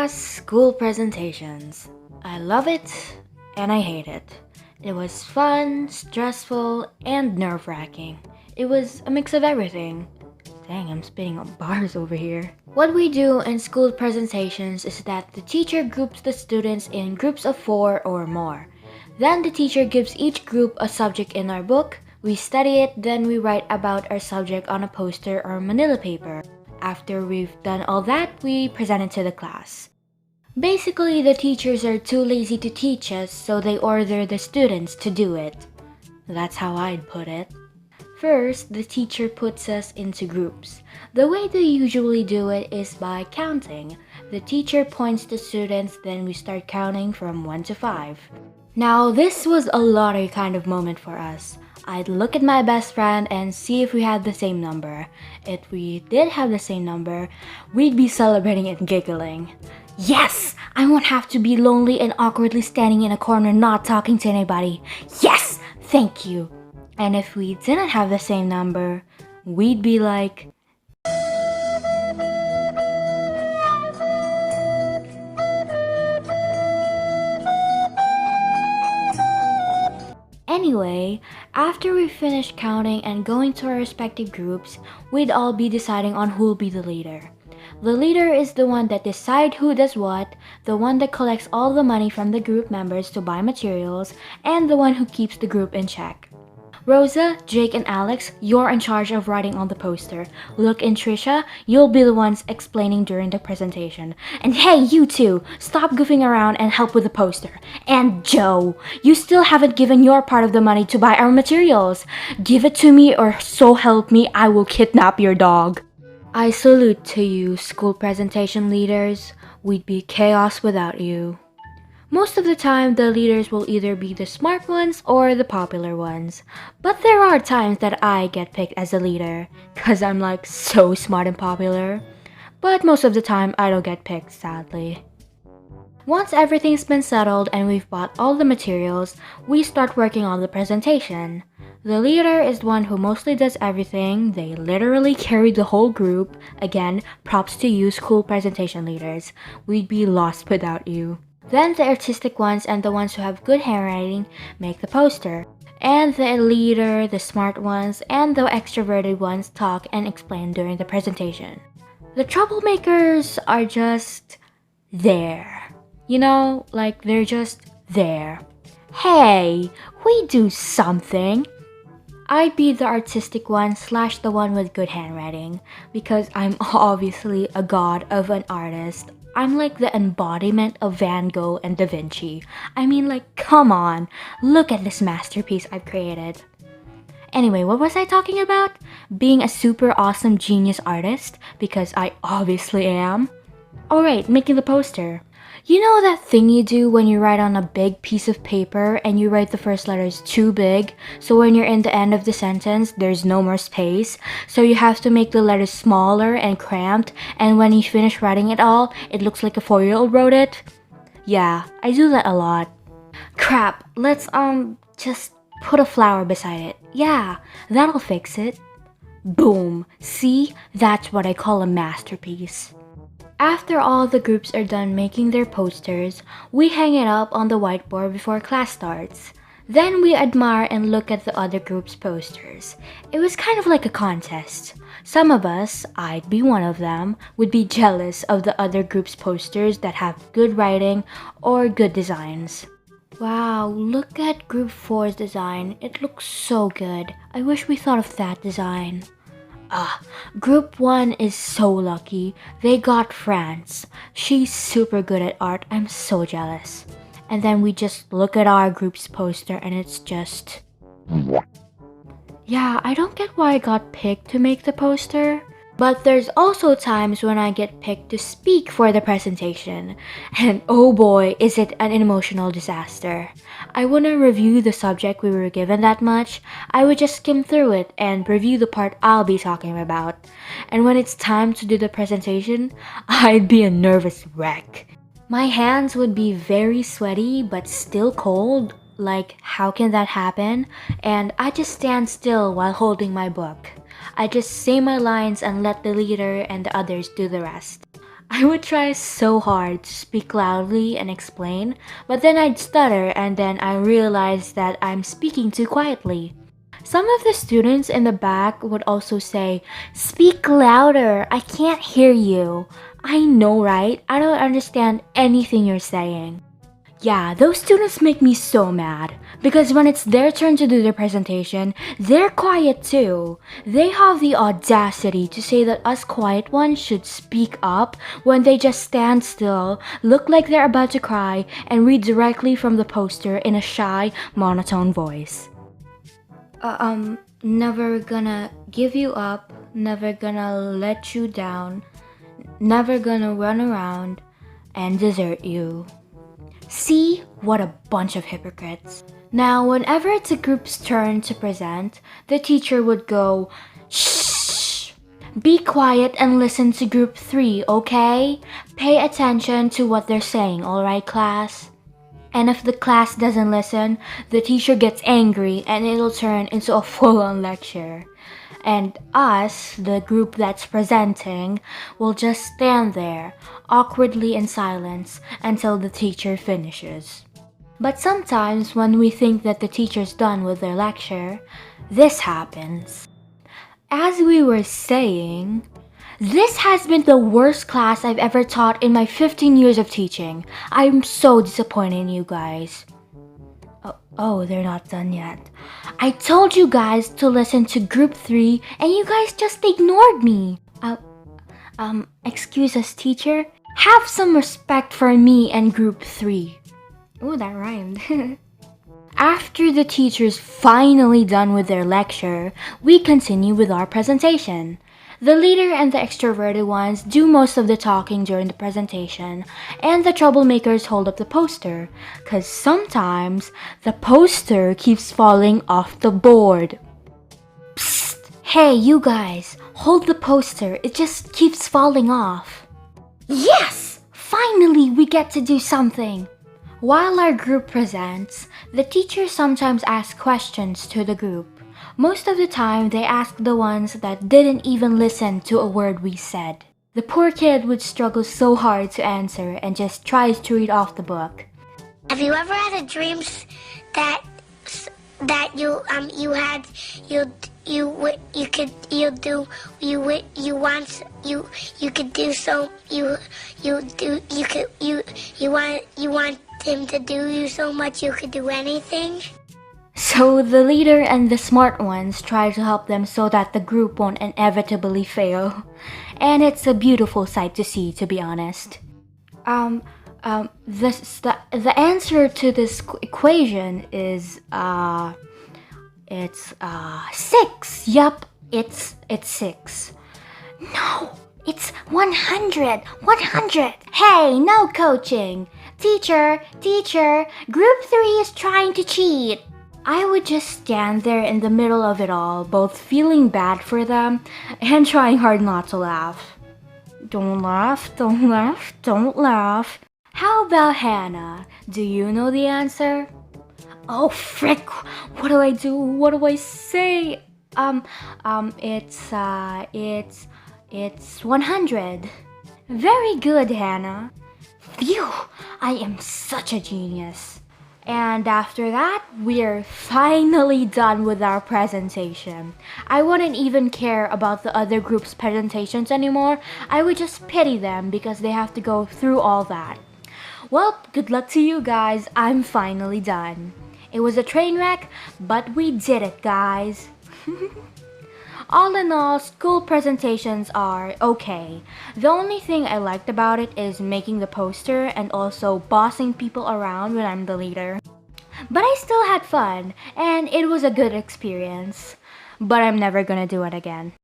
School presentations. I love it and I hate it. It was fun, stressful, and nerve-wracking. It was a mix of everything. Dang, I'm spitting on bars over here. What we do in school presentations is that the teacher groups the students in groups of 4 or more. Then the teacher gives each group a subject in our book. We study it, then we write about our subject on a poster or manila paper. After we've done all that, we present it to the class. Basically, the teachers are too lazy to teach us, so they order the students to do it. That's how I'd put it. First, the teacher puts us into groups. The way they usually do it is by counting. The teacher points to students, then we start counting from 1 to 5. Now, this was a lottery kind of moment for us. I'd look at my best friend and see if we had the same number. If we did have the same number, we'd be celebrating and giggling. Yes! I won't have to be lonely and awkwardly standing in a corner not talking to anybody. Yes! Thank you! And if we didn't have the same number, we'd be like, anyway, after we finished counting and going to our respective groups, we'd all be deciding on who'll be the leader. The leader is the one that decides who does what, the one that collects all the money from the group members to buy materials, and the one who keeps the group in check. Rosa, Jake, and Alex, you're in charge of writing on the poster. Luke and Trisha, you'll be the ones explaining during the presentation. And hey, you two, stop goofing around and help with the poster. And Joe, you still haven't given your part of the money to buy our materials. Give it to me or so help me, I will kidnap your dog. I salute to you, school presentation leaders. We'd be chaos without you. Most of the time, the leaders will either be the smart ones or the popular ones. But there are times that I get picked as a leader, cause I'm like so smart and popular. But most of the time, I don't get picked, sadly. Once everything's been settled and we've bought all the materials, we start working on the presentation. The leader is the one who mostly does everything. They literally carry the whole group. Again, props to you, school presentation leaders. We'd be lost without you. Then the artistic ones and the ones who have good handwriting make the poster. And the leader, the smart ones, and the extroverted ones talk and explain during the presentation. The troublemakers are just there. You know, like they're just there. Hey, we do something. I'd be the artistic one / the one with good handwriting because I'm obviously a god of an artist. I'm like the embodiment of Van Gogh and Da Vinci. I mean, like, come on, look at this masterpiece I've created. Anyway, what was I talking about? Being a super awesome genius artist, because I obviously am. Alright, making the poster. You know that thing you do when you write on a big piece of paper and you write the first letters too big, so when you're in the end of the sentence, there's no more space, so you have to make the letters smaller and cramped, and when you finish writing it all, it looks like a 4-year-old wrote it? Yeah, I do that a lot. Crap, let's just put a flower beside it. Yeah, that'll fix it. Boom, see? That's what I call a masterpiece. After all the groups are done making their posters, we hang it up on the whiteboard before class starts. Then we admire and look at the other group's posters. It was kind of like a contest. Some of us, I'd be one of them, would be jealous of the other group's posters that have good writing or good designs. Wow, look at Group 4's design. It looks so good. I wish we thought of that design. Group 1 is so lucky. They got France. She's super good at art. I'm so jealous. And then we just look at our group's poster and it's just... Yeah, I don't get why I got picked to make the poster. But there's also times when I get picked to speak for the presentation. And oh boy, is it an emotional disaster. I wouldn't review the subject we were given that much. I would just skim through it and review the part I'll be talking about. And when it's time to do the presentation, I'd be a nervous wreck. My hands would be very sweaty but still cold. Like, how can that happen? And I just stand still while holding my book. I just say my lines and let the leader and the others do the rest. I would try so hard to speak loudly and explain, but then I'd stutter and then I realized that I'm speaking too quietly. Some of the students in the back would also say, "Speak louder, I can't hear you." I know, right? I don't understand anything you're saying. Yeah, those students make me so mad because when it's their turn to do their presentation, they're quiet too. They have the audacity to say that us quiet ones should speak up when they just stand still, look like they're about to cry, and read directly from the poster in a shy, monotone voice. Never gonna give you up, never gonna let you down, never gonna run around and desert you. See, what a bunch of hypocrites. Now, whenever it's a group's turn to present, the teacher would go, "Shh! Be quiet and listen to group 3, okay? Pay attention to what they're saying, alright, class?" And if the class doesn't listen, the teacher gets angry and it'll turn into a full-on lecture. And us, the group that's presenting, will just stand there, awkwardly in silence, until the teacher finishes. But sometimes when we think that the teacher's done with their lecture, this happens. As we were saying, this has been the worst class I've ever taught in my 15 years of teaching. I'm so disappointed in you guys. Oh, they're not done yet. I told you guys to listen to group 3 and you guys just ignored me. Excuse us, teacher. Have some respect for me and group 3. Oh, that rhymed. After the teacher's finally done with their lecture, we continue with our presentation. The leader and the extroverted ones do most of the talking during the presentation, and the troublemakers hold up the poster, cause sometimes the poster keeps falling off the board. Psst! Hey, you guys, hold the poster, it just keeps falling off. Yes! Finally, we get to do something! While our group presents, the teacher sometimes asks questions to the group. Most of the time, they ask the ones that didn't even listen to a word we said. The poor kid would struggle so hard to answer and just tries to read off the book. Have you ever had a dream that you had you want him to do you so much you could do anything? So the leader and the smart ones try to help them so that the group won't inevitably fail. And it's a beautiful sight to see, to be honest. The answer to this equation is, it's 6. Yup, it's 6. No, it's 100. 100. Hey, no coaching. Teacher, group 3 is trying to cheat. I would just stand there in the middle of it all, both feeling bad for them and trying hard not to laugh. Don't laugh, don't laugh, don't laugh. How about Hannah? Do you know the answer? Oh frick! What do I do? What do I say? It's 100. Very good, Hannah. Phew! I am such a genius. And after that, we're finally done with our presentation. I wouldn't even care about the other group's presentations anymore. I would just pity them because they have to go through all that. Well, good luck to you guys. I'm finally done. It was a train wreck, but we did it, guys. All in all, school presentations are okay. The only thing I liked about it is making the poster and also bossing people around when I'm the leader. But I still had fun, and it was a good experience. But I'm never gonna do it again.